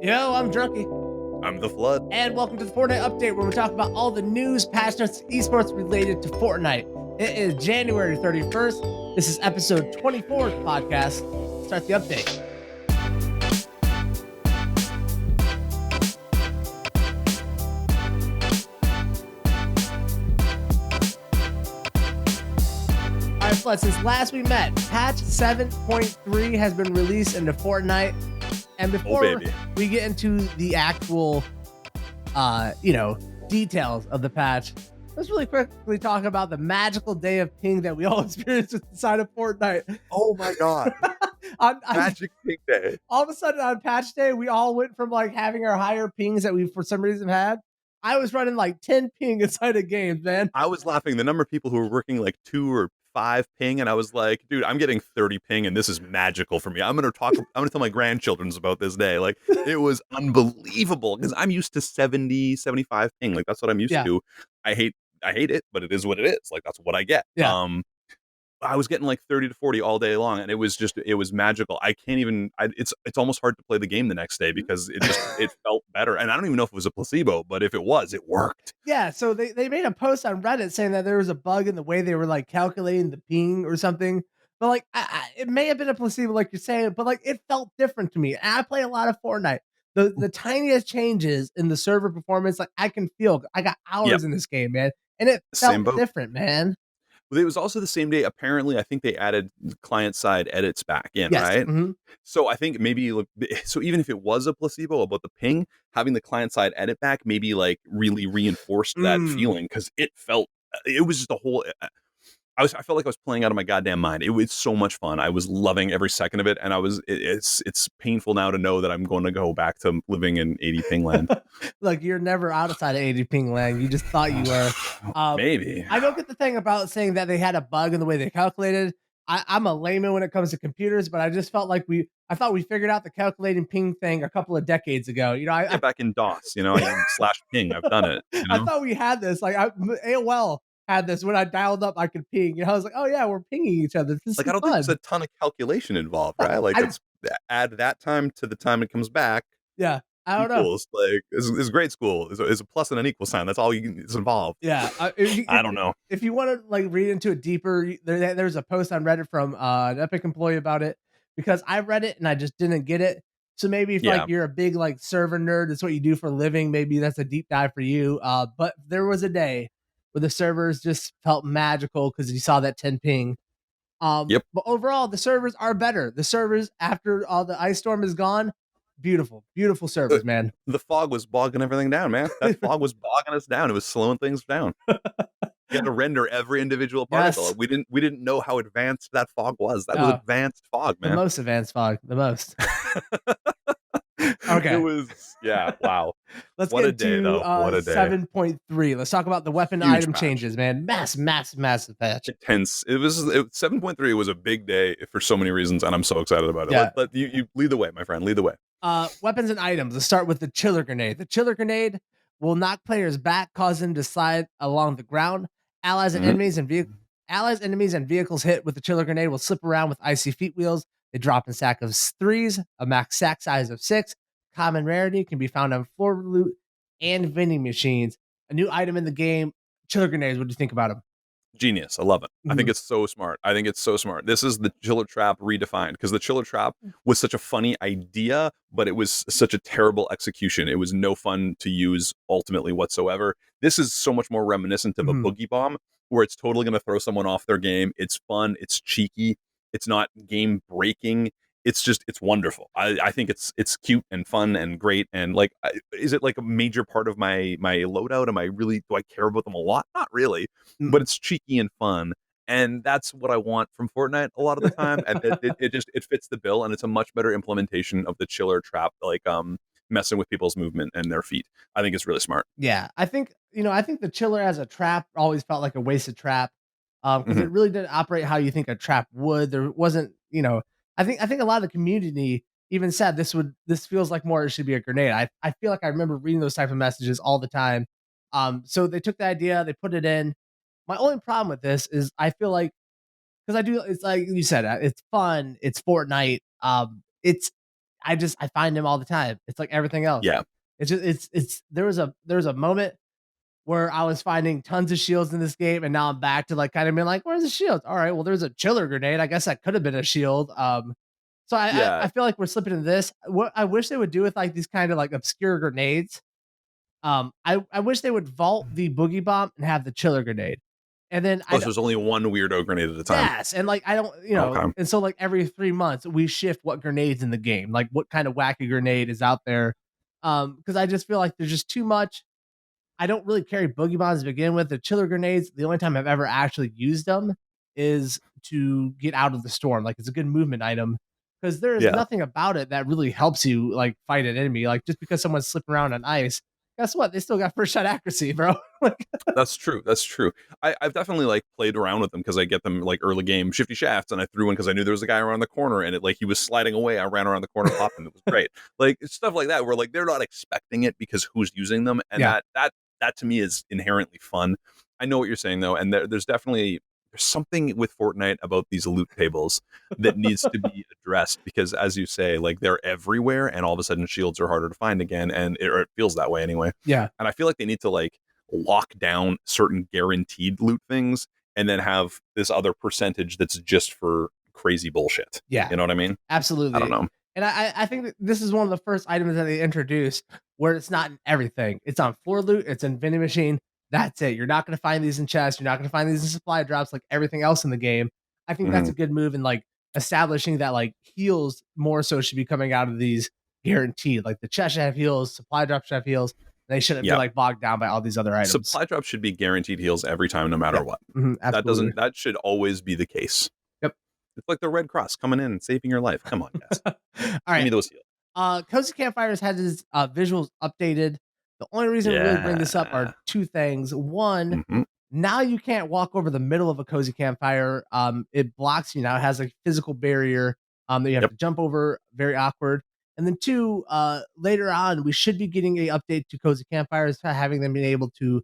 Yo, I'm Drunky. I'm the Flood. And welcome to the Fortnite update where we talk about all the news, patch notes, esports related to Fortnite. It is January 31st. This is episode 24 of the podcast. Start the update. All right, Flood, since last we met, patch 7.3 has been released into Fortnite. And before we get into the actual, details of the patch, let's really quickly talk about the magical day of ping that we all experienced inside of Fortnite. Oh my god. Magic ping day. All of a sudden on patch day, we all went from like having our higher pings that we for some reason had. I was running like 10 ping inside of games, man. I was laughing. The number of people who were working like 2 or 5 ping, and I was like, dude, I'm getting 30 ping, and this is magical for me. I'm gonna tell my grandchildren about this day. Like, it was unbelievable because I'm used to 70, 75 ping. Like, that's what I'm used to. I hate it, but it is what it is. Like, that's what I get. Yeah. I was getting like 30 to 40 all day long, and it was magical. I can't even, it's almost hard to play the game the next day because it felt better. And I don't even know if it was a placebo, but if it was, it worked. Yeah. So they made a post on Reddit saying that there was a bug in the way they were like calculating the ping or something. But like, it may have been a placebo, like you're saying, but like it felt different to me. And I play a lot of Fortnite. The tiniest changes in the server performance, like I can feel. I got hours in this game, man, and it felt different, man. It was also the same day. Apparently, I think they added client-side edits back in, right? Mm-hmm. So I think maybe, so even if it was a placebo about the ping, having the client-side edit back maybe like really reinforced that feeling because it was just a whole. I felt like I was playing out of my goddamn mind. It was so much fun. I was loving every second of it, and it's painful now to know that I'm going to go back to living in 80 ping land. Look, you're never outside of 80 ping land. You just thought you were. Maybe. I don't get the thing about saying that they had a bug in the way they calculated. I'm a layman when it comes to computers, but I just felt like I thought we figured out the calculating ping thing a couple of decades ago. You know, I back in DOS, slash ping. I've done it. I thought we had this. Like AOL had this when I dialed up, I could ping. I was like, oh yeah, we're pinging each other. This like, I don't think there's a ton of calculation involved, right? Like, it's add that time to the time it comes back. Yeah, I don't know. Like, it's grade school. It's a plus and an equal sign. That's all is involved. Yeah, I don't know. If you want to like read into it deeper, there's a post on Reddit from an Epic employee about it because I read it and I just didn't get it. So maybe if like you're a big like server nerd, that's what you do for a living. Maybe that's a deep dive for you. But there was a day where the servers just felt magical because you saw that 10 ping. But overall, the servers are better. The servers after all the ice storm is gone, beautiful servers, man. The fog was bogging everything down, man. That fog was bogging us down. It was slowing things down. You had to render every individual particle. Yes. We didn't know how advanced that fog was. That was advanced fog, man. The most advanced fog. The most. Okay. It was, wow. Let's what get a day, to though. What a day. 7.3. Let's talk about the weapon Huge item patch. changes, man. Massive patch. Intense. 7.3 was a big day for so many reasons, and I'm so excited about it. Yeah. You lead the way, my friend. Lead the way. Weapons and items. Let's start with the chiller grenade. The chiller grenade will knock players back, cause them to slide along the ground. Allies, enemies, and vehicles hit with the chiller grenade will slip around with icy feet wheels. They drop in stack of 3s, a max sack size of 6. Common rarity, can be found on floor loot and vending machines. A new item in the game, chiller grenades. What do you think about them? Genius. I love it. I think it's so smart. This is the chiller trap redefined because the chiller trap was such a funny idea, but it was such a terrible execution. It was no fun to use ultimately whatsoever. This is so much more reminiscent of a boogie bomb where it's totally going to throw someone off their game. It's fun. It's cheeky. It's not game breaking. It's wonderful. I think it's cute and fun and great. And like, is it like a major part of my loadout? Do I care about them a lot? Not really, but it's cheeky and fun. And that's what I want from Fortnite a lot of the time. And it fits the bill, and it's a much better implementation of the chiller trap, like messing with people's movement and their feet. I think it's really smart. Yeah, I think the chiller as a trap always felt like a wasted trap. Because it really didn't operate how you think a trap would. There wasn't, I think a lot of the community even said this feels like more it should be a grenade. I feel like I remember reading those type of messages all the time. So they took the idea, they put it in. My only problem with this is I feel like, because it's like you said, it's fun, it's Fortnite. I I find him all the time. It's like everything else. Yeah. It's just there was a moment where I was finding tons of shields in this game, and now I'm back to like kind of being like, where's the shield? All right, well, there's a chiller grenade. I guess that could have been a shield. So I Yeah. feel like we're slipping into this. What I wish they would do with like these kind of like obscure grenades. I wish they would vault the boogie bomb and have the chiller grenade, and then Oh, so there's only one weirdo grenade at a time. yes, and like I don't, Okay. and so like every 3 months we shift what grenades in the game, like what kind of wacky grenade is out there, because I just feel like there's just too much. I don't really carry boogie bombs to begin with. The chiller grenades, the only time I've ever actually used them is to get out of the storm. Like it's a good movement item because there is Yeah. nothing about it that really helps you like fight an enemy. Like just because someone's slipping around on ice, guess what? They still got first shot accuracy, bro. That's true. That's true. I've definitely like played around with them because I get them like early game shifty shafts, and I threw one because I knew there was a guy around the corner, and it like he was sliding away. I ran around the corner, popped him. It was great. Like stuff like that, where like they're not expecting it because who's using them, and Yeah. that to me is inherently fun. I know what you're saying though, and there's something with Fortnite about these loot tables that needs to be addressed because, as you say, like they're everywhere, and all of a sudden shields are harder to find again, or it feels that way anyway. Yeah. And I feel like they need to like lock down certain guaranteed loot things and then have this other percentage that's just for crazy bullshit. Yeah. You know what I mean? Absolutely. I don't know. And I think that this is one of the first items that they introduced where it's not in everything. It's on floor loot, it's in vending machine. That's it. You're not going to find these in chests. You're not going to find these in supply drops like everything else in the game. I think that's a good move in like establishing that like heals more so should be coming out of these guaranteed. Like the chest should have heals, supply drops should have heals. They shouldn't be like bogged down by all these other items. Supply drops should be guaranteed heals every time, no matter what. That should always be the case. Yep. It's like the Red Cross coming in and saving your life. Come on, guys. All right. Give me those heals. Cozy Campfires has his visuals updated. The only reason we really bring this up are two things. One, now you can't walk over the middle of a cozy campfire. It blocks you now. It has a physical barrier that you have to jump over. Very awkward. And then two, later on, we should be getting a update to cozy campfires, having them being able to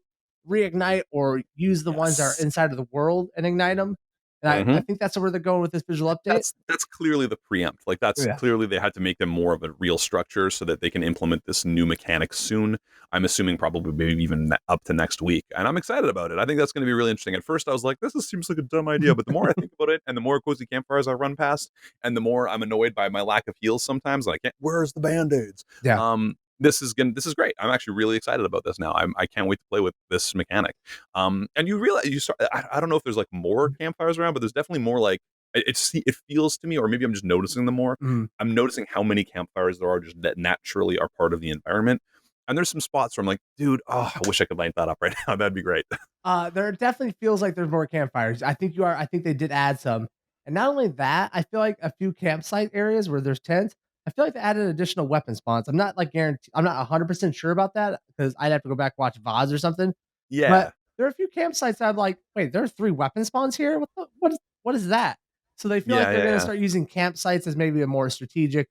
reignite or use the ones that are inside of the world and ignite them. And I think that's where they're going with this visual update. That's clearly the preempt. Like that's clearly they had to make them more of a real structure so that they can implement this new mechanic soon. I'm assuming probably maybe even up to next week. And I'm excited about it. I think that's going to be really interesting. At first I was like, this seems like a dumb idea. But the more I think about it and the more cozy campfires I run past and the more I'm annoyed by my lack of heals sometimes, like, where's the Band-Aids? Yeah. This is great. I'm actually really excited about this now. I can't wait to play with this mechanic. And you realize I don't know if there's like more campfires around, but there's definitely more like it feels to me, or maybe I'm just noticing them more. I'm noticing how many campfires there are just that naturally are part of the environment. And there's some spots where I'm like, dude, I wish I could light that up right now. That'd be great. There definitely feels like there's more campfires. I think they did add some. And not only that, I feel like a few campsite areas where there's tents, I feel like they added additional weapon spawns. I'm not like guaranteed. I'm not 100% sure about that because I'd have to go back and watch VODs or something. Yeah. But there are a few campsites that I'm like, wait, there are 3 weapon spawns here? What is that? So they feel like they're going to start using campsites as maybe a more strategic,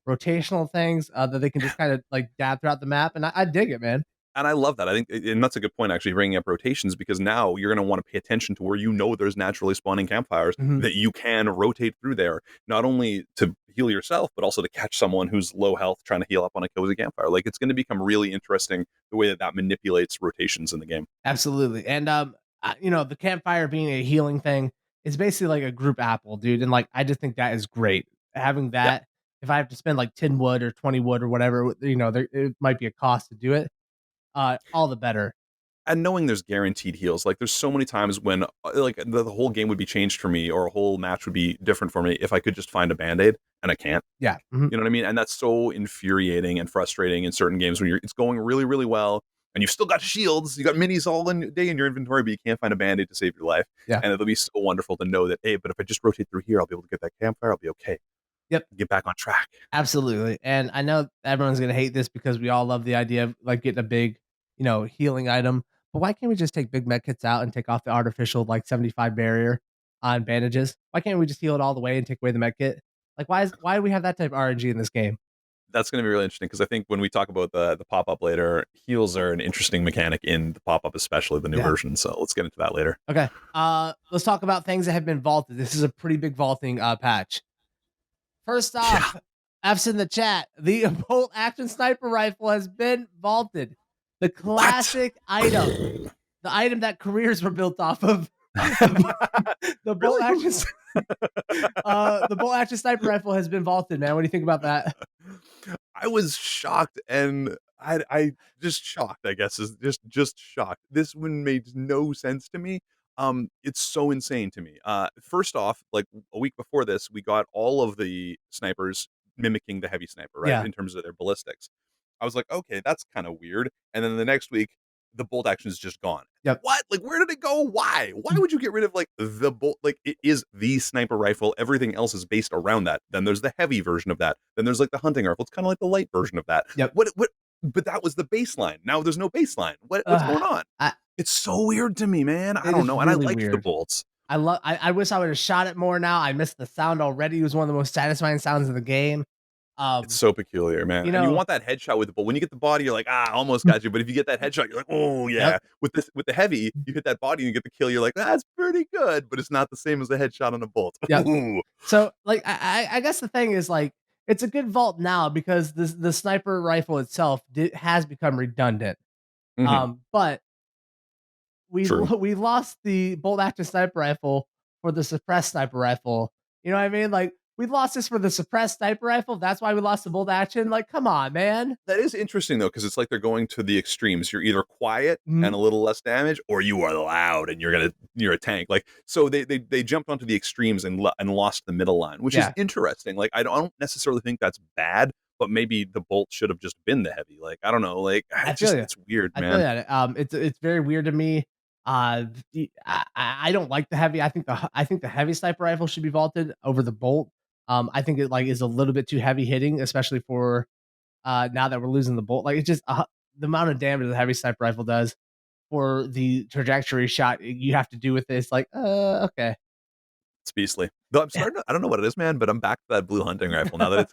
rotational things that they can just kind of like dab throughout the map. And I dig it, man. And I love that. I think, and that's a good point, actually, bringing up rotations, because now you're going to want to pay attention to where there's naturally spawning campfires that you can rotate through there, not only to heal yourself, but also to catch someone who's low health trying to heal up on a cozy campfire. Like, it's going to become really interesting the way that manipulates rotations in the game. Absolutely. And, the campfire being a healing thing is basically like a group apple, dude. And like, I just think that is great. Having that, if I have to spend like 10 wood or 20 wood or whatever, it might be a cost to do it. All the better. And knowing there's guaranteed heals, like there's so many times when like the whole game would be changed for me, or a whole match would be different for me if I could just find a Band-Aid, and I can't. Yeah. You know what I mean? And that's so infuriating and frustrating in certain games when it's going really, really well, and you've still got shields, you got minis all day in your inventory, but you can't find a Band-Aid to save your life. Yeah. And it'll be so wonderful to know that, hey, but if I just rotate through here, I'll be able to get that campfire, I'll be okay. Yep. Get back on track. Absolutely. And I know everyone's going to hate this because we all love the idea of like getting a big, healing item. But why can't we just take big med kits out and take off the artificial like 75 barrier on bandages? Why can't we just heal it all the way and take away the med kit? Like why do we have that type of RNG in this game? That's going to be really interesting, because I think when we talk about the pop-up later, heals are an interesting mechanic in the pop-up, especially the new version. So let's get into that later. Okay. Let's talk about things that have been vaulted. This is a pretty big vaulting patch. First off, F's in the chat. The bolt action sniper rifle has been vaulted. The classic item, the item that careers were built off of. The bolt action, the bolt action sniper rifle has been vaulted. Man, what do you think about that? I was shocked, and I just shocked. I guess is just shocked. This one made no sense to me. It's so insane to me. First off, like a week before this, we got all of the snipers mimicking the heavy sniper, right? Yeah. In terms of their ballistics. I was like, okay, that's kind of weird. And then the next week, the bolt action is just gone. Yep. What? Like, where did it go? Why? Why would you get rid of like the bolt? Like, it is the sniper rifle. Everything else is based around that. Then there's the heavy version of that. Then there's like the hunting rifle. It's kind of like the light version of that. Yep. What? But that was the baseline. Now there's no baseline. What's going on? It's so weird to me, man. I don't know. And I liked the bolts. I wish I would have shot it more now. I missed the sound already. It was one of the most satisfying sounds in the game. It's so peculiar, man. You know, and you want that headshot with the bolt. When you get the body, you're like, almost got you. But if you get that headshot, you're like, oh yeah. Yep. With the heavy, you hit that body and you get the kill. You're like, that's pretty good, but it's not the same as a headshot on a bolt. Yeah. So like, I guess the thing is like, it's a good vault now because the sniper rifle itself has become redundant. Mm-hmm. But we lost the bolt action sniper rifle for the suppressed sniper rifle. You know what I mean? Like, we lost this for the suppressed sniper rifle. That's why we lost the bolt action. Like, come on, man. That is interesting though, because it's like they're going to the extremes. You're either quiet and a little less damage, or you are loud and you're a tank. Like, so they jumped onto the extremes and lost the middle line, which is interesting. Like, I don't necessarily think that's bad, but maybe the bolt should have just been the heavy. Like, I don't know. Like, it's weird, man. It's very weird to me. I don't like the heavy. I think the heavy sniper rifle should be vaulted over the bolt. I think it like is a little bit too heavy hitting, especially for now that we're losing the bolt. Like, it's just the amount of damage the heavy sniper rifle does for the trajectory shot you have to do with this. Like, okay. It's beastly. Though I'm starting to, I don't know what it is, man, but I'm back to that blue hunting rifle now that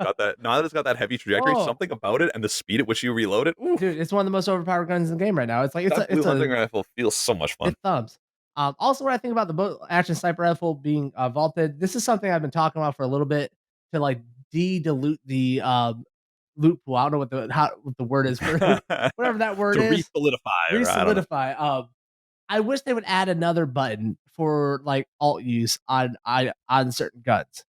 it's got that heavy trajectory. Something about it and the speed at which you reload it. Oof. Dude, it's one of the most overpowered guns in the game right now. It's like that blue hunting rifle feels so much fun. It thumbs. Also, what I think about the bolt action sniper rifle being vaulted, this is something I've been talking about for a little bit to like dilute the loot pool. I don't know what the word is for whatever that word is. Resolidify. I wish they would add another button for like alt use on certain guns.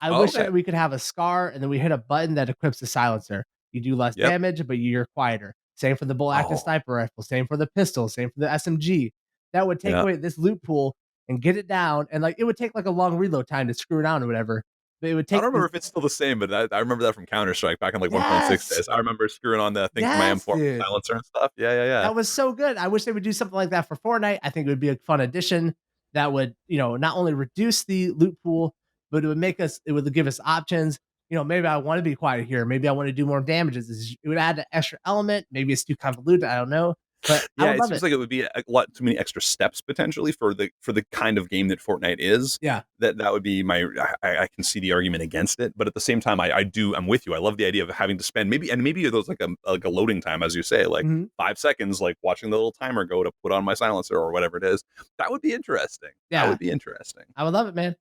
I wish that we could have a scar and then we hit a button that equips the silencer. You do less damage, but you're quieter. Same for the bolt action sniper rifle. Same for the pistol. Same for the SMG. That would take away this loot pool and get it down. And like, it would take like a long reload time to screw it on or whatever. But it would take. I don't remember if it's still the same, but I remember that from Counter-Strike back in like 1.6 days. I remember screwing on the thing for my M4 silencer and stuff. Yeah. That was so good. I wish they would do something like that for Fortnite. I think it would be a fun addition that would, not only reduce the loot pool, but it would give us options. Maybe I want to be quiet here. Maybe I want to do more damages. It would add an extra element. Maybe it's too convoluted. I don't know. But it seems like it would be a lot too many extra steps potentially for the kind of game that Fortnite is. Yeah, that would be I can see the argument against it, but at the same time, I'm with you. I love the idea of having to spend maybe there's like a loading time, as you say, like 5 seconds, like watching the little timer go to put on my silencer or whatever it is. That would be interesting. Yeah, that would be interesting. I would love it, man.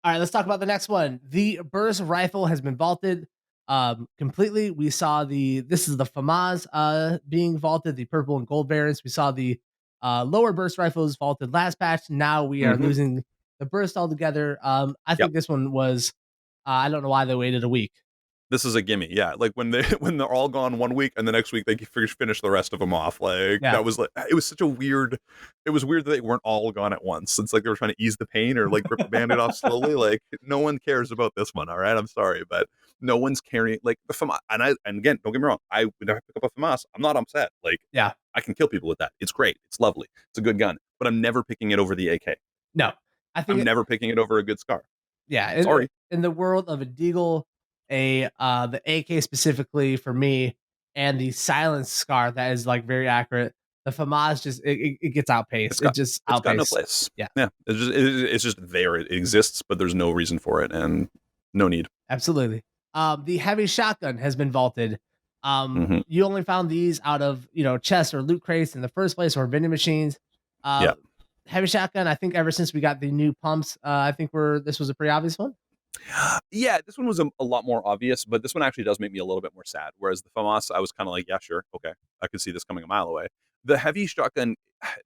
All right, let's talk about the next one. The burst rifle has been vaulted completely. We saw this is the FAMAS being vaulted, the purple and gold variants. We saw the lower burst rifles vaulted last patch. Now we are losing the burst altogether. I think this one was I don't know why they waited a week. This is a gimme, yeah. Like when they're all gone 1 week and the next week they finish the rest of them off. Like that was like it was such a weird. It was weird that they weren't all gone at once. It's like they were trying to ease the pain or like rip the band-aid off slowly. Like no one cares about this one. All right, I'm sorry, but no one's carrying like the FAMAS. And again, don't get me wrong. I would pick up a FAMAS. I'm not upset. Like I can kill people with that. It's great. It's lovely. It's a good gun. But I'm never picking it over the AK. No, I'm never picking it over a good SCAR. Yeah, sorry. In the world of a Deagle, the AK specifically for me, and the silence SCAR that is like very accurate. The FAMAS just it gets outpaced. It's got no place. Yeah. It's just there. It exists, but there's no reason for it and no need. Absolutely. The heavy shotgun has been vaulted. You only found these out of chests or loot crates in the first place or vending machines. Heavy shotgun. I think ever since we got the new pumps, I think this was a pretty obvious one. Yeah, this one was a lot more obvious, but this one actually does make me a little bit more sad. Whereas the FAMAS, I was kind of like, yeah, sure, okay, I could see this coming a mile away. The heavy shotgun,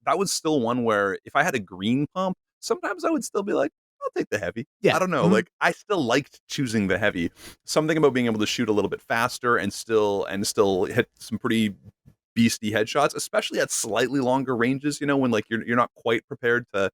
that was still one where if I had a green pump, sometimes I would still be like, I'll take the heavy. I Yeah. don't know, Mhm. like I still liked choosing the heavy. Something about being able to shoot a little bit faster and still hit some pretty beastie headshots, especially at slightly longer ranges. You know, when like you're not quite prepared to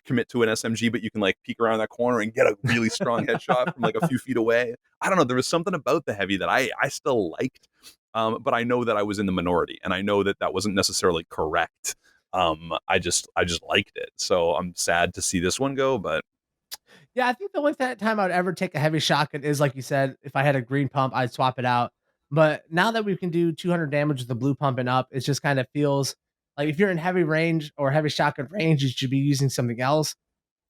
commit to an SMG, but you can like peek around that corner and get a really strong headshot from like a few feet away. I don't know. There was something about the heavy that I still liked, but I know that I was in the minority, and I know that that wasn't necessarily correct. I just liked it, so I'm sad to see this one go. But Yeah, I think the only time I would ever take a heavy shotgun is, like you said, if I had a green pump, I'd swap it out. But now that we can do 200 damage with the blue pump and up, it just kind of feels like if you're in heavy range or heavy shotgun range, you should be using something else.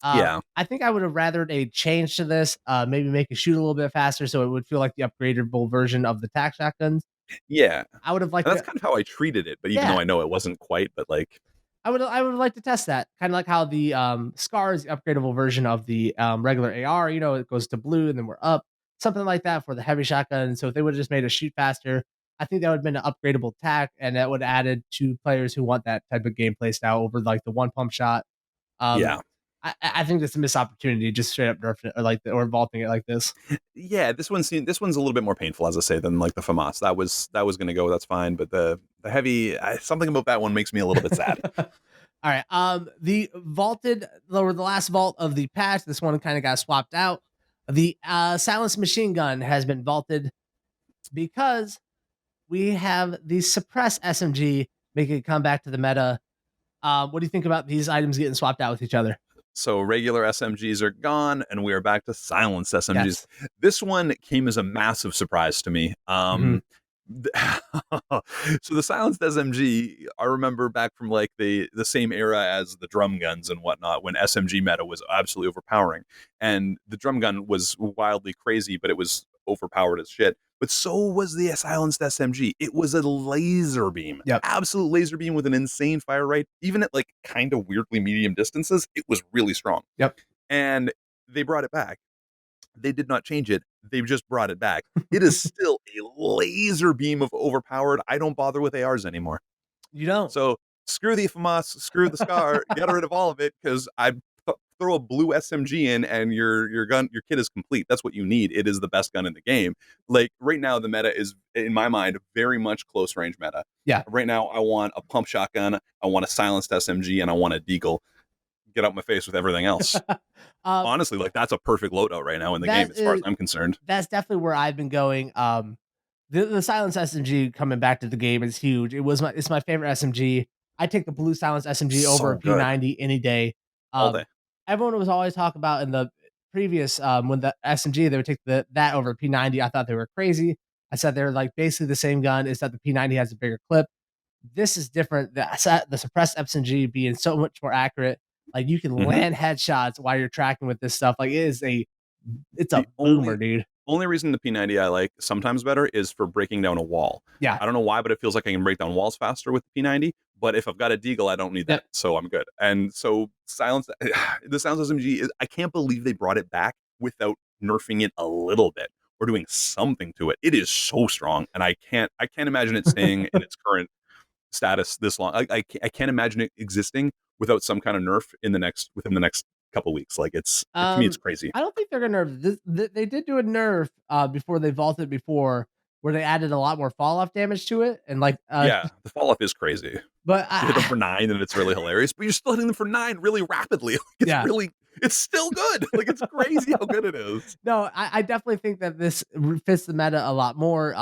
yeah, I think I would have rathered a change to this, maybe make it shoot a little bit faster so it would feel like the upgradable version of the tac shotguns. yeah, I would have and liked that's to, kind of how I treated it. But even though yeah, I know it wasn't quite, but like, I would like to test that. Kind of like how the Scar is the upgradable version of the regular AR. You know, it goes to blue and then we're up. Something like that for the heavy shotgun. So if they would have just made it shoot faster, I think that would have been an upgradable tack, and that would have added to players who want that type of gameplay style over like the one pump shot. Um, yeah, I think that's a missed opportunity, just straight up nerfing it or vaulting it like this. yeah, this one's a little bit more painful, as I say, than like the FAMAS. That was going to go. That's fine, but the heavy, something about that one makes me a little bit sad. All right. The vaulted or the last vault of the patch, this one kind of got swapped out. The silenced machine gun has been vaulted because we have the suppressed SMG making a comeback to the meta. What do you think about these items getting swapped out with each other? So regular SMGs are gone, and we are back to silenced SMGs. Yes. This one came as a massive surprise to me. Hmm. So the silenced SMG, I remember back from like the same era as the drum guns and whatnot, when SMG meta was absolutely overpowering, and the drum gun was wildly crazy, but it was overpowered as shit. But so was the silenced SMG. It was a laser beam, Yep. absolute laser beam with an insane fire rate. Even at like kind of weirdly medium distances, it was really strong. Yep. And they brought it back. They did not change it. They've just brought it back. It is still a laser beam of overpowered. I don't bother with ARs anymore. You don't. So screw the FAMAS, screw the Scar, get rid of all of it, because I throw a blue SMG in and your gun, your kit is complete. That's what you need. It is the best gun in the game. Like right now, the meta is, in my mind, very much close range meta. Yeah. Right now, I want a pump shotgun, I want a silenced SMG, and I want a deagle. Get out my face with everything else. uh, Honestly, like that's a perfect loadout right now in the game, that as far as is I'm concerned. that's definitely where I've been going. The silence SMG coming back to the game is huge. It's my favorite SMG. I take the blue silence SMG over a So good P90 any day. all day. Everyone was always talking about in the previous when the SMG they would take that over P90. I thought they were crazy. I said they're like basically the same gun. Is that the P90 has a bigger clip? This is different. The suppressed SMG being so much more accurate. Like you can Mhm. land headshots while you're tracking with this stuff. Like it's The a boomer, dude. only reason the P90 I like sometimes better is for breaking down a wall. Yeah. I don't know why, but it feels like I can break down walls faster with the P90. But if I've got a deagle, I don't need that, Yep. so I'm good. And so silence, the Silence SMG is. I can't believe they brought it back without nerfing it a little bit or doing something to it. It is so strong, and I can't imagine it staying in its current status this long. I can't imagine it existing without some kind of nerf within the next couple weeks. Like to me, it's crazy. I don't think they're gonna nerf this. They did do a nerf before they vaulted before, where they added a lot more fall off damage to it, and like Yeah, the fall off is crazy. but You hit them for 9 and it's really hilarious, but you're still hitting them for 9 really rapidly. yeah, It's still good. Like it's crazy how good it is. no, I definitely think that this fits the meta a lot more.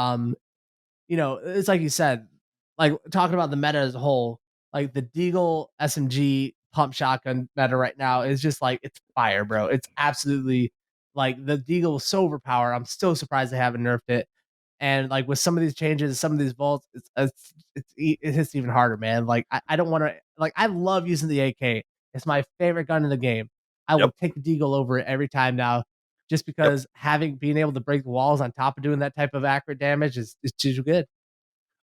It's like you said, like talking about the meta as a whole, like the Deagle SMG pump shotgun meta right now is just like it's fire, bro. It's absolutely like the Deagle is so overpowered. I'm still surprised they haven't nerfed it. And like with some of these changes, some of these vaults, it hits even harder, man. Like I don't want to like I love using the AK. It's my favorite gun in the game. I Yep. will take the Deagle over it every time now, just Yep. because being able to break the walls on top of doing that type of accurate damage is too good.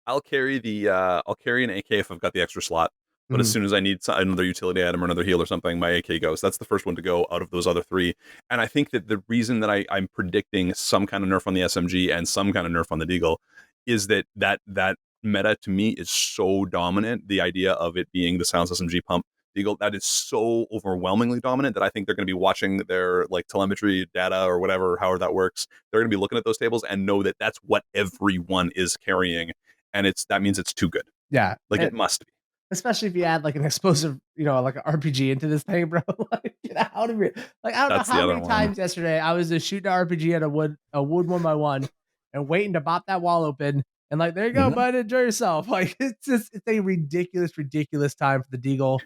I'll carry an AK if I've got the extra slot. But as soon as I need another utility item or another heal or something, my AK goes. That's the first one to go out of those other three. And I think that the reason that I'm predicting some kind of nerf on the SMG and some kind of nerf on the Deagle is that meta to me is so dominant. The idea of it being the Silence SMG pump Deagle, that is so overwhelmingly dominant that I think they're going to be watching their like telemetry data or whatever, however that works. They're going to be looking at those tables and know that that's what everyone is carrying, and that means it's too good. Yeah, like it must be. Especially if you add like an explosive, like an RPG into this thing, bro. Like, get out of here. Like, I don't know how many times yesterday I was just shooting an RPG at a wood 1x1 and waiting to bop that wall open. And like, there you go, bud. Enjoy yourself. Like, it's a ridiculous time for the Deagle.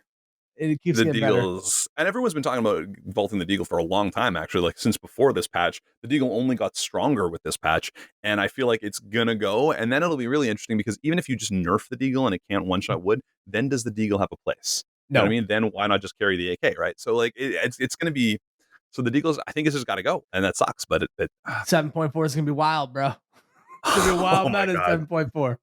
It keeps getting Deagles, and everyone's been talking about vaulting the Deagle for a long time, actually. Like, since before this patch, the Deagle only got stronger with this patch, and I feel like it's gonna go. And then it'll be really interesting because even if you just nerf the Deagle and it can't one-shot wood, then does the Deagle have a place? You know what I mean? Then why not just carry the AK, right? So like, it's gonna be. So the Deagles, I think it's just got to go, and that sucks. But 7.4 is gonna be wild, bro. It's gonna be a wild meta at 7.4.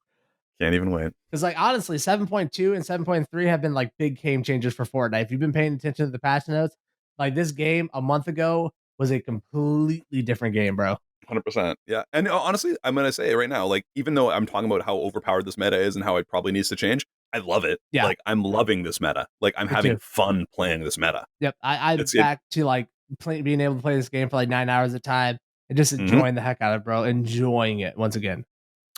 Can't even wait. Because like honestly, 7.2 and 7.3 have been like big game changers for Fortnite. If you've been paying attention to the patch notes, like this game a month ago was a completely different game, bro. 100%. Yeah. And honestly, I'm going to say right now, like, even though I'm talking about how overpowered this meta is and how it probably needs to change, I love it. Yeah. Like, I'm loving this meta. Like, I'm having fun playing this meta. Yep. I'm back to like being able to play this game for like 9 hours at a time and just enjoying the heck out of it, bro. Enjoying it once again.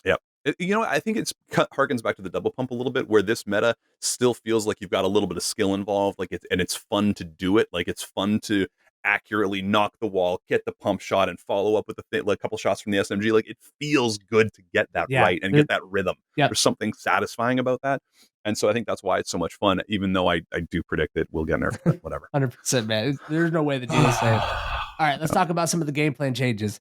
Yep. I think it's harkens back to the double pump a little bit, where this meta still feels like you've got a little bit of skill involved. Like, it's fun to do it. Like, it's fun to accurately knock the wall, get the pump shot, and follow up with a couple shots from the SMG. Like, it feels good to get that right and get that rhythm. There's something satisfying about that. And so I think that's why it's so much fun, even though I do predict it will get nerfed, but whatever. 100%, man. There's no way the deal is safe. All right, let's talk about some of the game plan changes.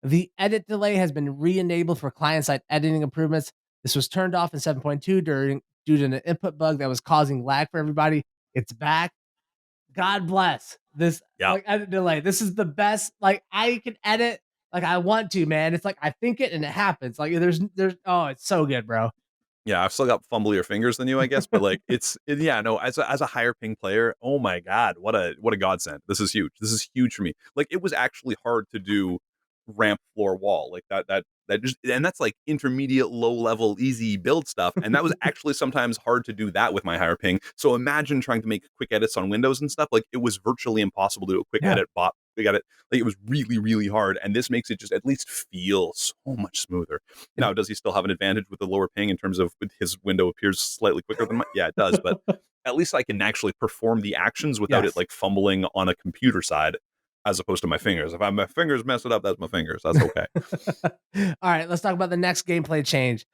The edit delay has been re-enabled for client-side editing improvements. This was turned off in 7.2 due to an input bug that was causing lag for everybody. It's back. God bless this like edit delay. This is the best. Like, I can edit like I want to, man. It's like I think it and it happens. Like there's it's so good, bro. Yeah, I've still got fumblier fingers than you, I guess, but like as a higher ping player, oh my god, what a godsend. This is huge. This is huge for me. Like, it was actually hard to do ramp floor wall like that just, and that's like intermediate low level easy build stuff, and that was actually sometimes hard to do that with my higher ping. So imagine trying to make quick edits on Windows and stuff. Like, it was virtually impossible to do a quick edit bot. We got it. Like, it was really, really hard, and this makes it just at least feel so much smoother. Now, does he still have an advantage with the lower ping in terms of his window appears slightly quicker than mine? Yeah, it does, but at least I can actually perform the actions without it like fumbling on a computer side, as opposed to my fingers. If my fingers mess it up, that's my fingers. That's okay. All right, let's talk about the next gameplay change.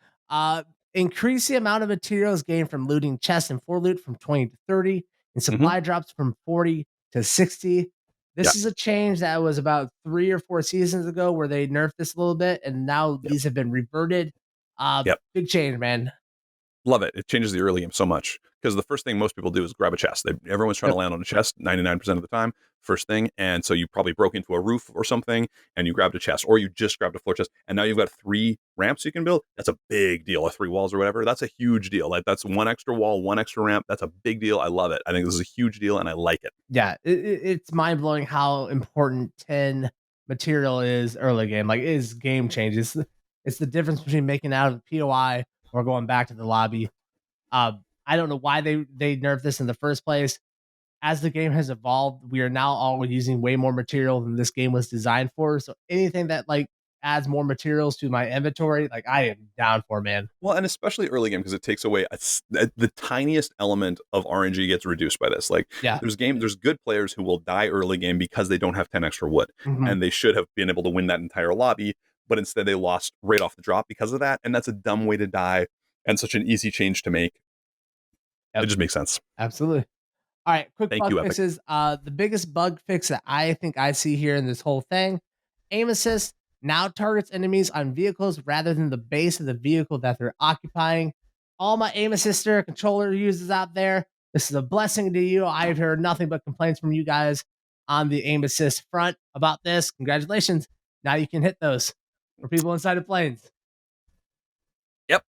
Increase the amount of materials gained from looting chests and for loot from 20 to 30, and supply drops from 40 to 60. This is a change that was about 3 or 4 seasons ago where they nerfed this a little bit, and now these have been reverted. Big change, man. Love it. It changes the early game so much, because the first thing most people do is grab a chest. Everyone's trying to land on a chest 99% of the time, first thing. And so you probably broke into a roof or something and you grabbed a chest, or you just grabbed a floor chest, and now you've got 3 ramps you can build. That's a big deal. Or 3 walls or whatever. That's a huge deal. Like, that's 1 extra wall, 1 extra ramp. That's a big deal. I love it. I think this is a huge deal and I like it. Yeah, it's mind blowing how important 10 material is early game. Like, it is game changes. It's the difference between making out of the POI or going back to the lobby. I don't know why they nerfed this in the first place. As the game has evolved, we are now all using way more material than this game was designed for. So anything that like adds more materials to my inventory, like, I am down for, man. Well, and especially early game, because it takes away the tiniest element of RNG gets reduced by this. Like, there's good players who will die early game because they don't have 10 extra wood, and they should have been able to win that entire lobby, but instead they lost right off the drop because of that. And that's a dumb way to die and such an easy change to make. It just makes sense. Absolutely. All right, quick bug fixes. The biggest bug fix that I think I see here in this whole thing: aim assist now targets enemies on vehicles rather than the base of the vehicle that they're occupying. All my aim assister controller users out there, this is a blessing to you. I've heard nothing but complaints from you guys on the aim assist front about this. Congratulations. Now you can hit those for people inside of planes. Yep.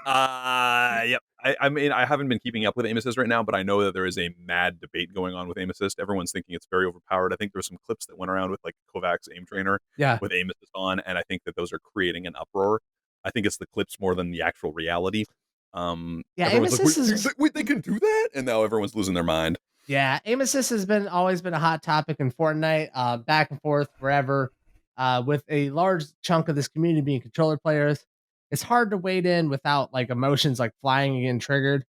Yep. I mean, I haven't been keeping up with aim assist right now, but I know that there is a mad debate going on with aim assist. Everyone's thinking it's very overpowered. I think there's some clips that went around with like Kovacs aim trainer Yeah. with aim assist on, and I think that those are creating an uproar. I think it's the clips more than the actual reality. Yeah, aim Everyone's like, assist is wait, they can do that? And now everyone's losing their mind. Yeah, aim assist has been always been a hot topic in Fortnite, back and forth forever. With a large chunk of this community being controller players, it's hard to wade in without like emotions like flying and getting triggered.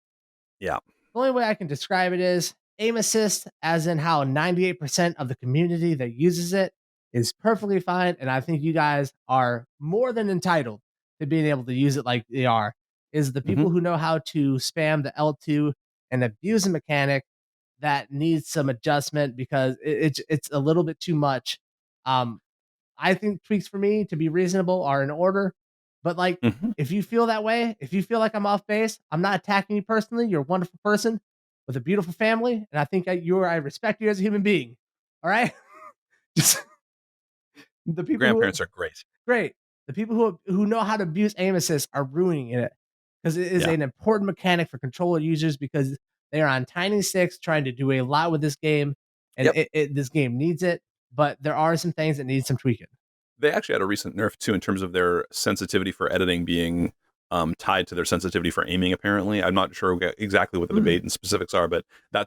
Yeah. The only way I can describe it is aim assist, as in how 98% of the community that uses it is perfectly fine. And I think you guys are more than entitled to being able to use it like they are. Is the Hmm. people who know how to spam the L2 and abuse a mechanic that needs some adjustment because it's a little bit too much. Um, I think tweaks for me to be reasonable are in order, but like Hmm. if you feel that way, if you feel like I'm off base, I'm not attacking you personally. You're a wonderful person with a beautiful family, and I think I respect you as a human being. All right, just the people who Grandparents are great. great, the people who know how to abuse aim assist are ruining it because it is Yeah. an important mechanic for controller users because they are on tiny sticks trying to do a lot with this game, and Yep. this game needs it. But there are some things that need some tweaking. They actually had a recent nerf too in terms of their sensitivity for editing being tied to their sensitivity for aiming. Apparently, I'm not sure exactly what the Mm. debate and specifics are, but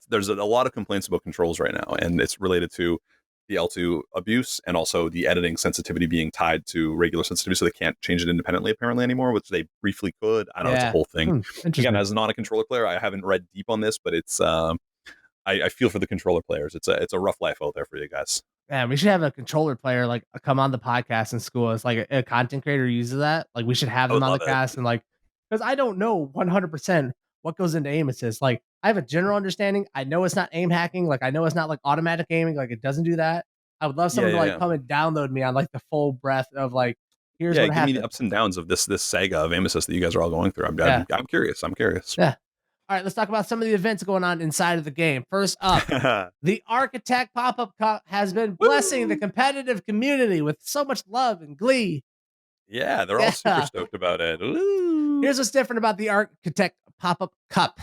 there's a lot of complaints about controls right now, and it's related to the L2 abuse and also the editing sensitivity being tied to regular sensitivity, so they can't change it independently apparently anymore, which they briefly could. I don't know, it's a Yeah. whole thing. Again, Interesting. as not a controller player, I haven't read deep on this, but it's I feel for the controller players. It's a rough life out there for you guys. Man, we should have a controller player like come on the podcast in school as like a content creator who uses that. Like we should have I them would on the love it. cast and like because I don't know 100% what goes into aim assist. Like I have a general understanding. I know it's not aim hacking. Like I know it's not like automatic aiming. Like it doesn't do that. I would love Yeah, someone to yeah, like yeah. come and download me on like the full breadth of like here's Yeah, what give me the happened. ups and downs of this saga of Amesis that you guys are all going through. Yeah, I'm curious. I'm curious. yeah. All right, let's talk about some of the events going on inside of the game. First up, the Architect Pop-Up Cup has been blessing the Woo! competitive community with so much love and glee. Yeah, they're all super Yeah. stoked about it. Ooh. Here's what's different about the Architect Pop-Up Cup.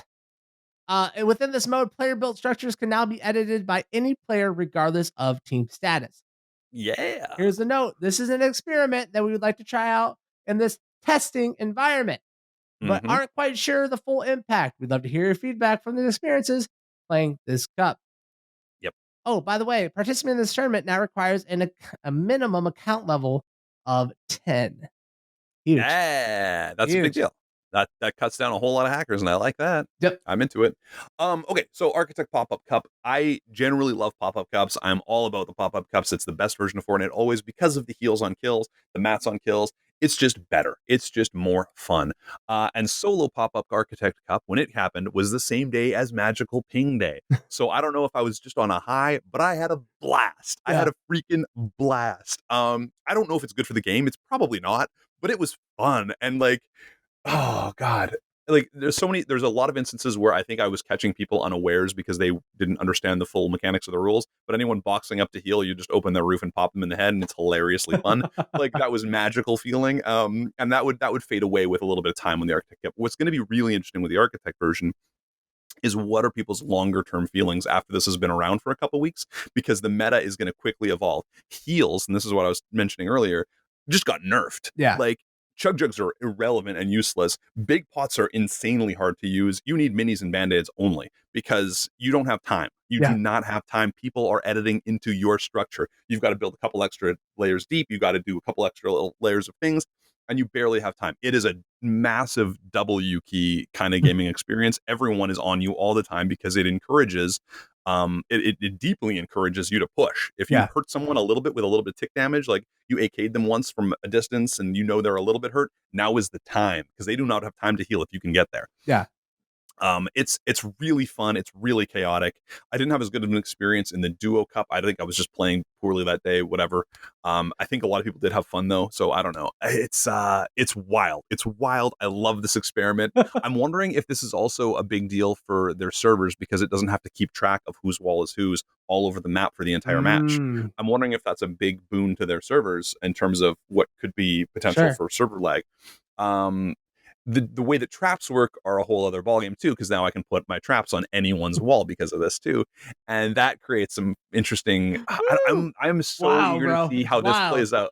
Within this mode, player-built structures can now be edited by any player regardless of team status. Yeah. Here's the note. This is an experiment that we would like to try out in this testing environment, but Mm-hmm. aren't quite sure the full impact. We'd love to hear your feedback from the experiences playing this cup. Yep. Oh, by the way, participating in this tournament now requires a minimum account level of 10. Huge. Yeah, that's a big Huge. deal. That cuts down a whole lot of hackers, and I like that. Yep. I'm into it. Okay, so Architect Pop-Up Cup. I generally love pop-up cups. I'm all about the pop-up cups. It's the best version of Fortnite always because of the heals on kills, the mats on kills. It's just better. It's just more fun. And solo pop-up Architect Cup, when it happened, was the same day as Magical Ping Day. So I don't know if I was just on a high, but I had a blast. I had Yeah. a freaking blast. I don't know if it's good for the game. It's probably not, but it was fun. And like, oh god, like there's a lot of instances where I think I was catching people unawares because they didn't understand the full mechanics of the rules. But anyone boxing up to heal, you just open their roof and pop them in the head, and it's hilariously fun. Like that was magical feeling. And that would fade away with a little bit of time when the Architect kept. What's going to be really interesting with the Architect version is what are people's longer term feelings after this has been around for a couple weeks, because the meta is going to quickly evolve. Heals, and this is what I was mentioning earlier, just got nerfed. Yeah. Like chug jugs are irrelevant and useless. Big pots are insanely hard to use. You need minis and band-aids only because you don't have time. You do Yeah. not have time. People are editing into your structure. You've got to build a couple extra layers deep. You got to do a couple extra little layers of things, and you barely have time. It is a massive W key kind of gaming experience. Everyone is on you all the time because it encourages, it deeply encourages you to push. If you Yeah. hurt someone a little bit with a little bit of tick damage, like you AK'd them once from a distance and you know they're a little bit hurt, now is the time because they do not have time to heal if you can get there. Yeah. It's really fun. It's really chaotic. I didn't have as good of an experience in the duo cup. I think I was just playing poorly that day. Whatever. I think a lot of people did have fun though. So I don't know. It's wild. It's wild. I love this experiment. I'm wondering if this is also a big deal for their servers because it doesn't have to keep track of whose wall is whose all over the map for the entire match. Mm, I'm wondering if that's a big boon to their servers in terms of what could be potential sure. for server lag. Um, the way that traps work are a whole other ballgame too, because now I can put my traps on anyone's wall because of this too, and that creates some interesting. Woo! I'm so Wow, eager to bro. see It's how this wild. plays out.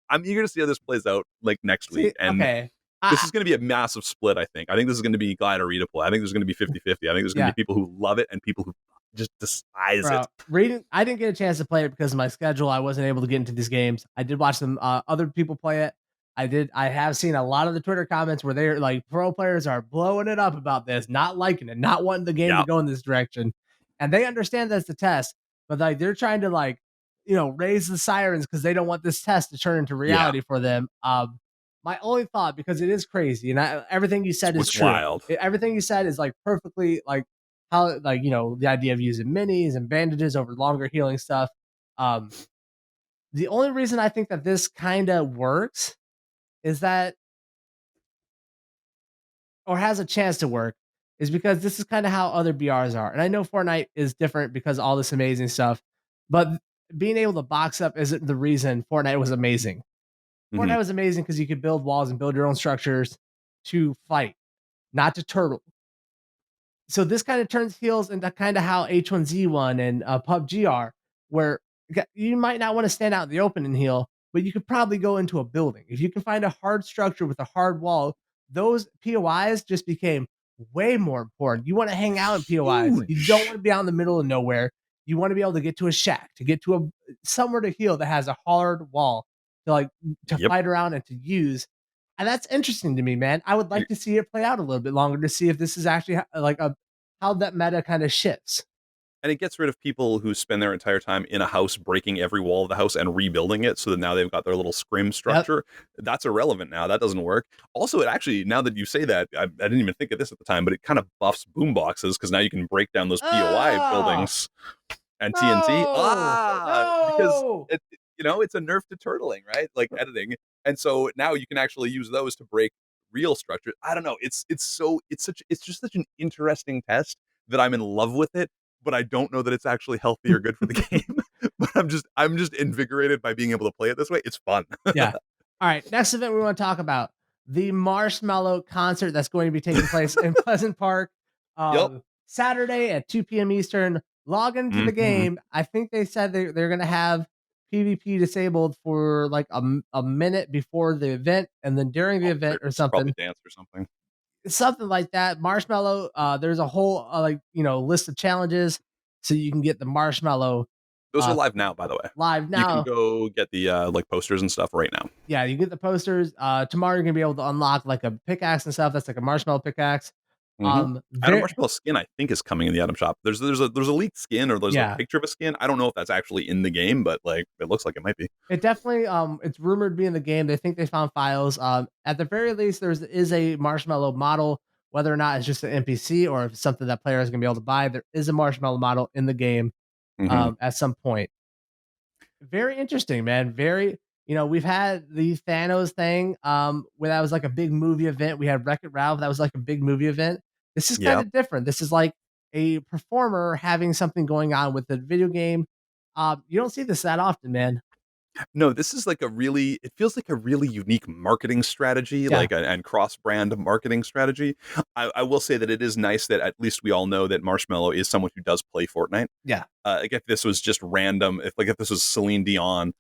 I'm eager to see how this plays out like next week, See, and okay. this is going to be a massive split. I think this is going to be glider redeploy. I think there's going to be 50-50. I think there's going to Yeah. be people who love it and people who just despise it. Bro, reading. I didn't get a chance to play it because of my schedule. I wasn't able to get into these games. I did watch some other people play it. I did. I have seen a lot of the Twitter comments where they're like, pro players are blowing it up about this, not liking it, not wanting the game to Yeah. go in this direction, and they understand that's the test, but like they're trying to like, raise the sirens because they don't want this test to turn into Yeah. reality for them. My only thought, because it is crazy, and everything you said is It's true. wild. Everything you said is like perfectly like how, like, the idea of using minis and bandages over longer healing stuff. Um, the only reason I think that this kind of works is that, or has a chance to work, is because this is kind of how other BRs are. And I know Fortnite is different because of all this amazing stuff, but being able to box up isn't the reason Fortnite was amazing. Mhm. Fortnite was amazing because you could build walls and build your own structures to fight, not to turtle. So this kind of turns heels into kind of how H1Z1 and PUBG are, where you might not want to stand out in the open and heal, but you could probably go into a building. If you can find a hard structure with a hard wall, those POIs just became way more important. You want to hang out in POIs. You don't want Huge. to be out in the middle of nowhere. You want to be able to get to a shack, to get to a somewhere to heal that has a hard wall to like to Yep. fight around and to use. And that's interesting to me, man. I would like to see it play out a little bit longer to see if this is actually like a how that meta kind of shifts. And it gets rid of people who spend their entire time in a house breaking every wall of the house and rebuilding it so that now they've got their little scrim Yep. structure. That's irrelevant now. That doesn't work. Also, it actually, now that you say that, I didn't even think of this at the time, but it kind of buffs boom boxes because now you can break down those POI Ah, buildings and TNT. no, Because no. it's a nerf to turtling, right? Like editing. And so now you can actually use those to break real structures. I don't know. It's just such an interesting test that I'm in love with it, but I don't know that it's actually healthy or good for the game. But I'm just invigorated by being able to play it this way. It's fun. Yeah. All right. Next event we want to talk about the Marshmallow concert that's going to be taking place in Pleasant Park Yep. Saturday at 2 p.m. Eastern. Log into the Mhm. game. I think they said they're going to have PvP disabled for like a minute before the event and then during the Oh, event or it's probably something. dance or something. Something like that. Marshmallow, there's a whole like list of challenges, so you can get the marshmallow Those are uh live now, by the way. live You can now. go get the like posters and stuff right now. Yeah, you get the posters. Tomorrow you're gonna be able to unlock like a pickaxe and stuff. That's like a marshmallow pickaxe. Mhm. And a Very marshmallow skin, I think, is coming in the item shop. There's a leaked skin or there's a yeah. picture of a skin. I don't know if that's actually in the game, but like it looks like it might be. It definitely it's rumored to be in the game. They think they found files. At the very least, is a marshmallow model. Whether or not it's just an NPC or if it's something that players gonna be able to buy, there is a marshmallow model in the game Mhm. at some point. Very interesting, man. Very, we've had the Thanos thing, where that was like a big movie event. We had Wreck-It Ralph, that was like a big movie event. This is kind Yeah. of different. This is like a performer having something going on with the video game. You don't see this that often, man. No, this is like it feels like a really unique marketing strategy, Yeah, and cross-brand marketing strategy. I will say that it is nice that at least we all know that Marshmallow is someone who does play Fortnite. yeah, Like if this was just random, if this was Celine Dion,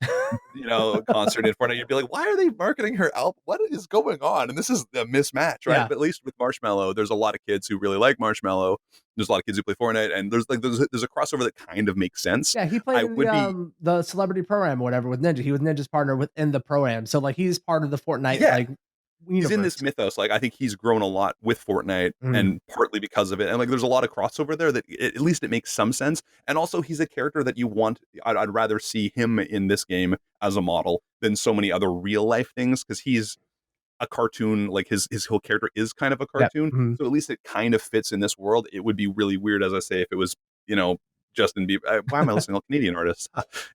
concert in Fortnite, you'd be like, why are they marketing her album? What is going on? And this is a mismatch, right? yeah, But at least with Marshmallow, there's a lot of kids who really like Marshmallow. There's a lot of kids who play Fortnite, and there's a crossover that kind of makes sense. yeah. He played I in would be the celebrity program or whatever with Ninja. He was Ninja's partner within the program, so like he's part of the Fortnite Yeah, like he's in this universe. mythos. Like I think he's grown a lot with Fortnite, Mm, and partly because of it. And like there's a lot of crossover there that at least it makes some sense. And also he's a character that you want. I'd rather see him in this game as a model than so many other real life things because he's a cartoon. Like his whole character is kind of a yep. cartoon. Mhm. So at least it kind of fits in this world. It would be really weird, as I say, if it was you know Justin Bieber. Why am I listening to Canadian artists?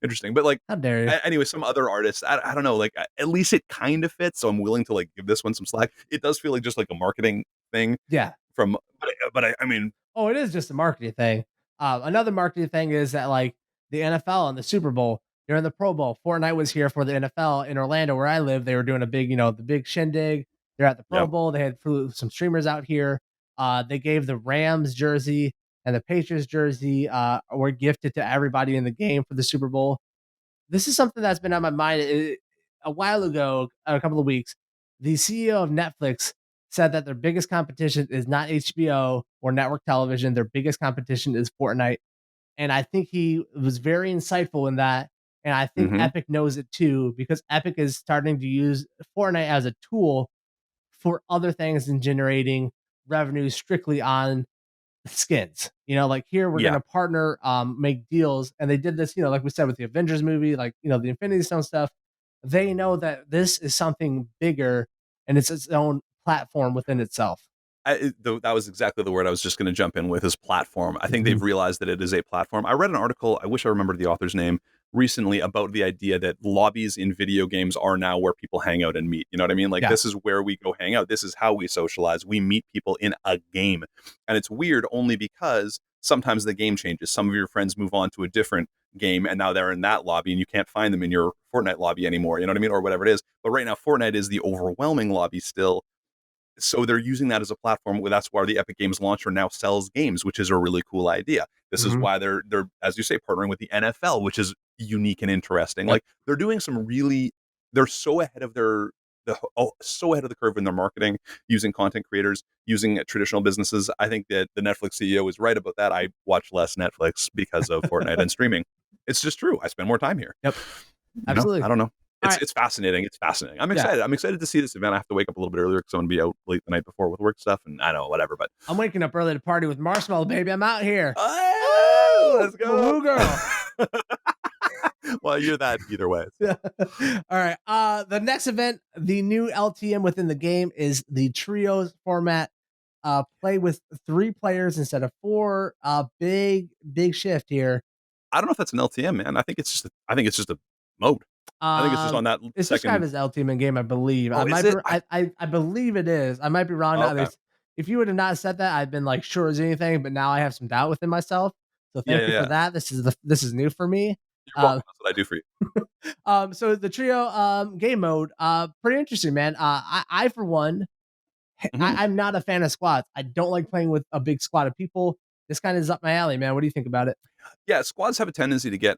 Interesting, but like How dare you? anyway, some other artists, I don't know, like at least it kind of fits. So I'm willing to like give this one some slack. It does feel like just like a marketing thing Yeah. I mean, Oh, it is just a marketing thing. Another marketing thing is that like the NFL and the Super Bowl, they're in the Pro Bowl. Fortnite was here for the NFL in Orlando, where I live. They were doing a big, the big shindig. They're at the Pro Yep. Bowl. They had some streamers out here. They gave the Rams jersey and the Patriots jersey were gifted to everybody in the game for the Super Bowl. This is something that's been on my mind a while ago, a couple of weeks. The CEO of Netflix said that their biggest competition is not HBO or network television. Their biggest competition is Fortnite. And I think he was very insightful in that. And I think Mm-hmm. Epic knows it too, because Epic is starting to use Fortnite as a tool for other things than generating revenue strictly on skins. Like here we're Yeah. gonna partner, make deals, and they did this. Like we said with the Avengers movie, like the Infinity Stone stuff. They know that this is something bigger, and it's its own platform within itself. That was exactly the word I was just going to jump in with, is platform. I think they've Mhm. realized that it is a platform. I read an article, I wish I remembered the author's name, recently about the idea that lobbies in video games are now where people hang out and meet. You know what I mean? Like, Yeah. this is where we go hang out. This is how we socialize. We meet people in a game. And it's weird only because sometimes the game changes. Some of your friends move on to a different game and now they're in that lobby and you can't find them in your Fortnite lobby anymore. You know what I mean? Or whatever it is. But right now, Fortnite is the overwhelming lobby still. So they're using that as a platform. That's why the Epic Games launcher now sells games, which is a really cool idea. This is Mhm. why they're as you say, partnering with the NFL, which is unique and interesting. Yep. Like, they're doing some really, they're so ahead of so ahead of the curve in their marketing, using content creators, using traditional businesses. I think that the Netflix CEO is right about that. I watch less Netflix because of Fortnite and streaming. It's just true. I spend more time here. Yep. Absolutely. I don't know. All right. It's fascinating. It's fascinating. I'm Yeah. excited. I'm excited to see this event. I have to wake up a little bit earlier because I'm gonna be out late the night before with work stuff, and I know whatever. But I'm waking up early to party with Marshmallow, baby. I'm out here. oh, let's go, Woo, girl. Well, you're that either way. Yeah. All right. The next event, the new LTM within the game, is the trios format. Play with 3 players instead of 4. Big shift here. I don't know if that's an LTM, man. I think it's just a mode. I think it's just on that It's described second. as LTM in game, I believe. Oh, is it? I believe it is. I might be wrong now. Okay. If you would have not said that, I'd been like sure as anything, but now I have some doubt within myself. So Yeah, thank you for yeah. that. This is new for me. You're welcome. That's what I do for you. So the trio game mode, pretty interesting, man. I for one, Mhm. I'm not a fan of squads. I don't like playing with a big squad of people. This kind of is up my alley, man. What do you think about it? Yeah, squads have a tendency to get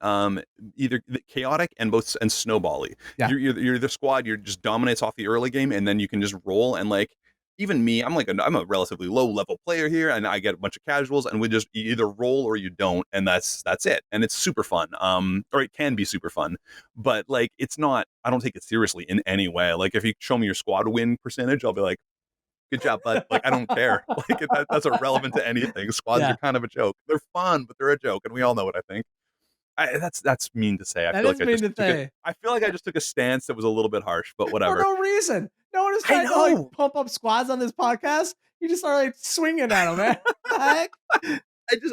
either chaotic and snowbally. Yeah. You're the squad. You're just dominates off the early game, and then you can just roll. And like, even me, I'm a relatively low level player here, and I get a bunch of casuals, and we just, you either roll or you don't, and that's it. And it's super fun. Or it can be super fun, but like, it's not. I don't take it seriously in any way. Like, if you show me your squad win percentage, I'll be like, good job, bud. Like, I don't care. Like, that's irrelevant to anything. Squads Yeah. are kind of a joke. They're fun, but they're a joke, and we all know what I think. That's mean to say. That is mean to say. I feel like I just took a stance that was a little bit harsh, but whatever. For no reason. No one is trying to like pump up squads on this podcast. You just are like swinging at them, man. What the heck?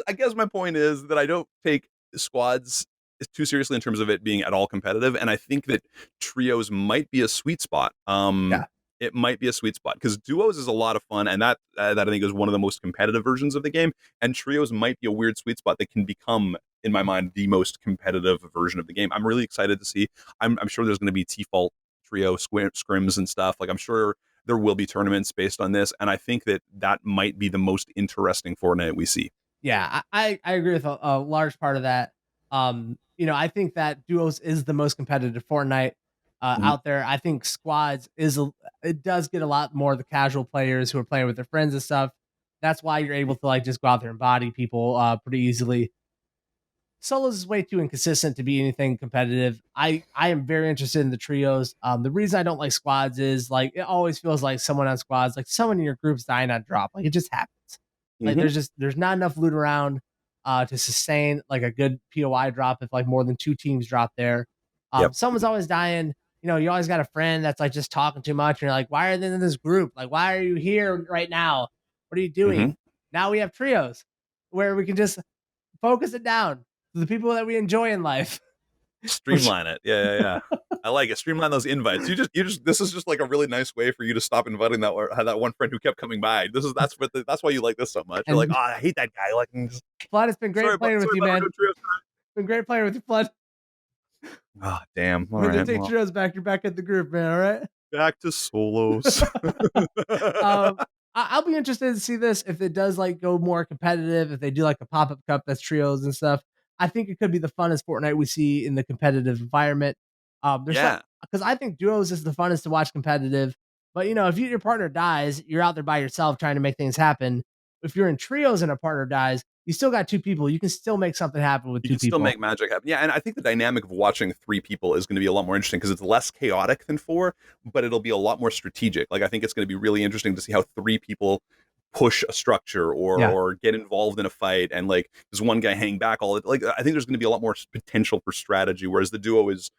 I guess my point is that I don't take squads too seriously in terms of it being at all competitive, and I think that trios might be a sweet spot. Yeah. It might be a sweet spot because duos is a lot of fun, and that I think is one of the most competitive versions of the game. And trios might be a weird sweet spot that can become, in my mind, the most competitive version of the game. I'm really excited to see. I'm sure there's going to be default trio scrims and stuff. Like, I'm sure there will be tournaments based on this, and I think that might be the most interesting Fortnite we see. Yeah, I agree with a large part of that. I think that duos is the most competitive Fortnite out there. I think squads it does get a lot more of the casual players who are playing with their friends and stuff. That's why you're able to like just go out there and body people pretty easily. Solos is way too inconsistent to be anything competitive. I am very interested in the trios. The reason I don't like squads is like it always feels like someone on squads, like someone in your group's dying on drop. Like it just happens. Like there's not enough loot around to sustain like a good POI drop if like more than 2 teams drop there. Someone's always dying. You always got a friend that's like just talking too much, and you're like, why are they in this group? Like, why are you here right now? What are you doing? Now we have trios where we can just focus it down to the people that we enjoy in life. Streamline it. Yeah. I like it. Streamline those invites. This is just like a really nice way for you to stop inviting that one friend who kept coming by. That's why you like this so much. You're like, oh, I hate that guy. Like, Flood, it's been great playing with you, man. It's been great playing with you, Flood. Oh, damn. All When right. they take trios back, you're back at the group, man. All right. Back to solos. um, I'll be interested to see this if it does like go more competitive. If they do like a pop up cup that's trios and stuff, I think it could be the funnest Fortnite we see in the competitive environment. There's some Yeah. because I think duos is the funnest to watch competitive. But if your partner dies, you're out there by yourself trying to make things happen. If you're in trios and a partner dies, you still got two people. You can still make something happen with You two can still people. make magic happen. Yeah, and I think the dynamic of watching 3 people is gonna be a lot more interesting because it's less chaotic than 4, but it'll be a lot more strategic. Like, I think it's gonna be really interesting to see how 3 people push a structure Yeah. or get involved in a fight, and, like, does one guy hang back all the like, I think there's gonna be a lot more potential for strategy, whereas the duo is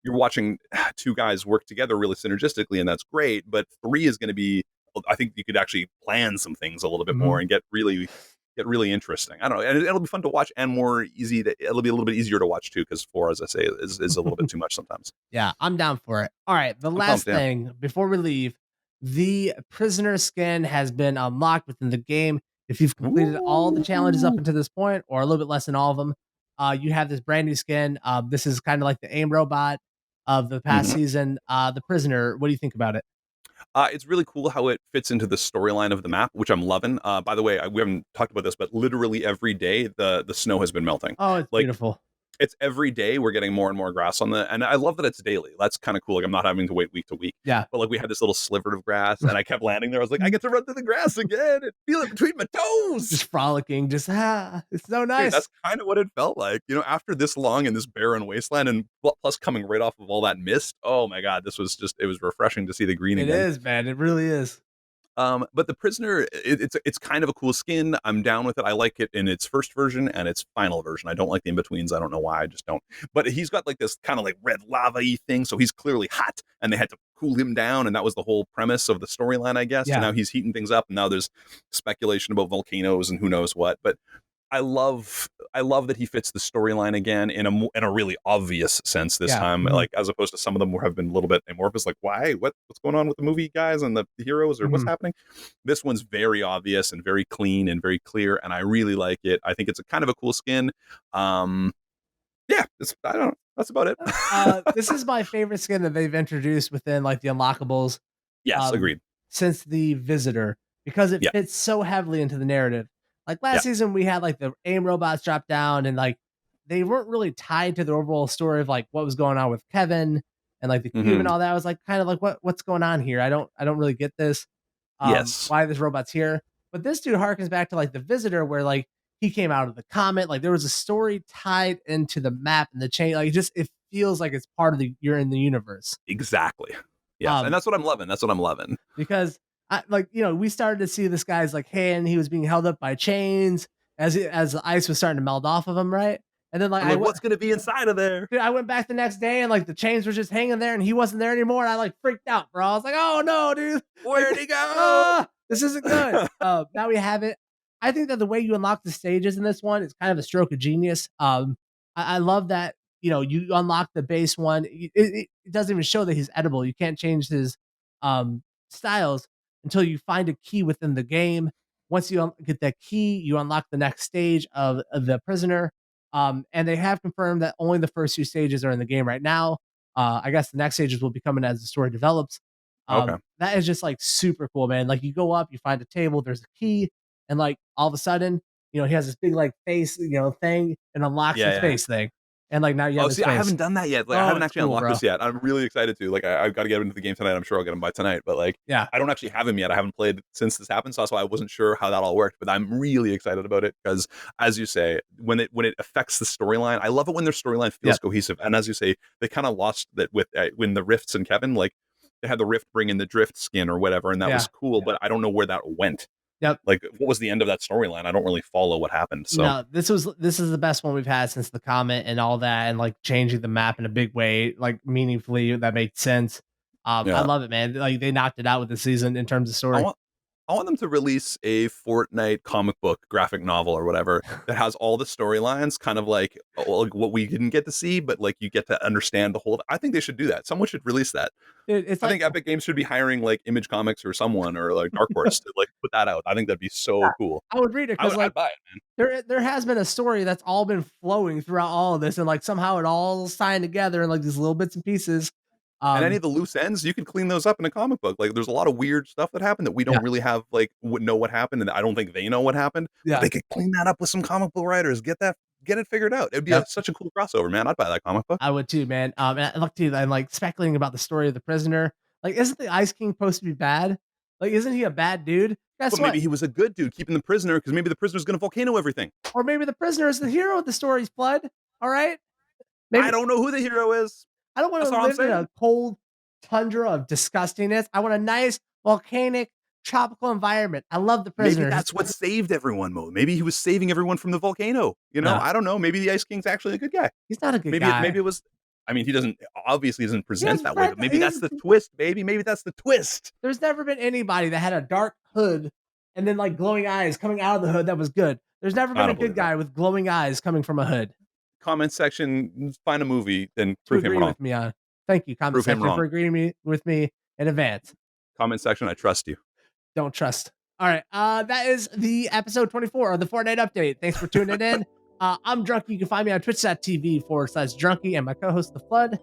you're watching 2 guys work together really synergistically, and that's great, but 3 is gonna be I think you could actually plan some things a little bit more Mhm. and get really interesting. I don't know, and it'll be fun to watch and more easy to. It'll be a little bit easier to watch too because 4, as I say, is a little bit too much sometimes. Yeah, I'm down for it. All right, the I'm pumped. last Yeah. thing before we leave, the prisoner skin has been unlocked within the game. If you've completed all the challenges up Ooh. until this point, or a little bit less than all of them, you have this brand new skin. This is kind of like the aim robot of the past Mhm. season. The prisoner. What do you think about it? It's really cool how it fits into the storyline of the map, which I'm loving. By the way, we haven't talked about this, but literally every day the snow has been melting. Oh, it's Like beautiful. it's every day we're getting more and more grass on the, and I love that it's daily. That's kind of cool. Like I'm not having to wait week to week. Yeah. But like we had this little sliver of grass, and I kept landing there. I was like, I get to run through the grass again and feel it between my toes. Just frolicking, just it's so Dude, nice. that's kind of what it felt like. After this long in this barren wasteland, and plus coming right off of all that mist. Oh my god, it was refreshing to see the green It again. is, man. It really is. But the prisoner, it's kind of a cool skin. I'm down with it. I like it in its first version and its final version. I don't like the in betweens. I don't know why. I just don't. But he's got like this kind of like red lava-y thing, so he's clearly hot, and they had to cool him down, and that was the whole premise of the storyline, I guess. And Yeah. now he's heating things up, and now there's speculation about volcanoes and who knows what. But I love that he fits the storyline again in a really obvious sense this Yeah. time, Mhm. like as opposed to some of them have been a little bit amorphous, like why, what's going on with the movie guys and the heroes or what's Mhm. happening. This one's very obvious and very clean and very clear, and I really like it. I think it's a kind of a cool skin. Yeah, I don't know. That's about it. This is my favorite skin that they've introduced within like the unlockables Yes, um, agreed. since the visitor because it Yeah, fits so heavily into the narrative. Like yeah. last season, we had like the aim robots drop down, and like they weren't really tied to the overall story of like what was going on with Kevin and like the cube and Hmm. all that. I was like kind of like what's going on here? I don't really get this. Yes, Why this robot's here? But this dude harkens back to like the visitor where like he came out of the comet. Like there was a story tied into the map and the chain. Like it feels like it's part of the you're in the universe. exactly. Yes, and Um, that's what I'm loving. That's what I'm loving. because we started to see this guy's like hand, he was being held up by chains as the ice was starting to melt off of him, right? And then like I'm like, what's gonna be inside of there? I went back the next day and like the chains were just hanging there and he wasn't there anymore. And I like freaked out, bro. I was like, oh no, dude. Like Where'd he go? this isn't good. Now we have it. I think that the way you unlock the stages in this one is kind of a stroke of genius. I love that you unlock the base one. It doesn't even show that he's edible. You can't change his um, styles until you find a key within the game. Once you get that key, you unlock the next stage of the prisoner. And they have confirmed that only the first two stages are in the game right now. I guess the next stages will be coming as the story develops. Okay. That is just like super cool, man. Like you go up, you find a table, there's a key, and like all of a sudden, he has this big like face, thing, and unlocks Yeah, his yeah. face thing, and like now you have Oh, his see, I face. haven't done that yet. Like, I Oh, haven't it's actually cool, unlocked bro. this yet. I'm really excited to. Like, I've got to get into the game tonight. I'm sure I'll get him by tonight. But like, Yeah, I don't actually have him yet. I haven't played since this happened, so that's why I wasn't sure how that all worked. But I'm really excited about it because, as you say, when it affects the storyline, I love it when their storyline yeah, feels cohesive. And as you say, they kind of lost that with when the Rifts and Kevin, like they had the Rift bring in the Drift skin or whatever, and that was yeah, cool. But I don't know where that went. yep. Like, what was the end of that storyline? I don't really follow what happened. So No, this is the best one we've had since the comment and all that, and like changing the map in a big way, like meaningfully. That made sense. I yeah, love it, man. Like they knocked it out with the season in terms of I story. want I want them to release a Fortnite comic book graphic novel or whatever that has all the storylines, kind of like what we didn't get to see, but like you get to understand the whole. I think they should do that. Someone should release that. It's I like think Epic Games should be hiring like Image Comics or someone or like Dark Horse to like put that out. I think that'd be so cool. I would read it because I'd like buy it, man. there has been a story that's all been flowing throughout all of this, and like somehow it all signed together in like these little bits and pieces. And any of the loose ends, you can clean those up in a comic book. Like, there's a lot of weird stuff that happened that we don't really have, like, know what happened, and I don't think they know what happened. But they could clean that up with some comic book writers. Get it figured out. It'd be such a cool crossover, man. I'd buy that comic book. I would too, man. And I look too. I'm like speculating about the story of the prisoner. Like, isn't the Ice King supposed to be bad? Like, isn't he a bad dude? Guess what? Maybe he was a good dude keeping the prisoner, because maybe the prisoner's going to volcano everything. Or maybe the prisoner is the hero of the story's Flood. All right. Maybe. I don't know who the hero is. I don't want to live in a cold tundra of disgustingness. I want a nice volcanic tropical environment. I love the prisoner. Maybe that's what saved everyone, Mo. Maybe he was saving everyone from the volcano. You know, I don't know. Maybe the Ice King's actually a good guy. He's not a good guy. Maybe it was. I mean, he doesn't present that way, but maybe that's the twist, baby. Maybe that's the twist. There's never been anybody that had a dark hood and then like glowing eyes coming out of the hood that was good. There's never been a good guy with glowing eyes coming from a hood. Comment section, find a movie and prove him wrong. With me on. Thank you, comment section, for agreeing with me in advance. Comment section, I trust you. Don't trust. All right, that is the episode 24 of the Fortnite update. Thanks for tuning in. I'm Drunky. You can find me on twitch.tv/Drunky and my co-host, The Flood.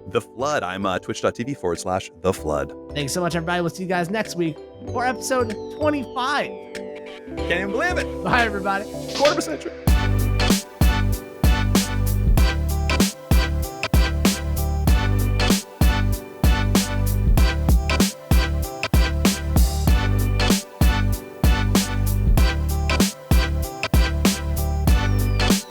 The Flood. I'm twitch.tv/The Flood. Thanks so much, everybody. We'll see you guys next week for episode 25. Can't even believe it. Bye, everybody. Quarter of a century.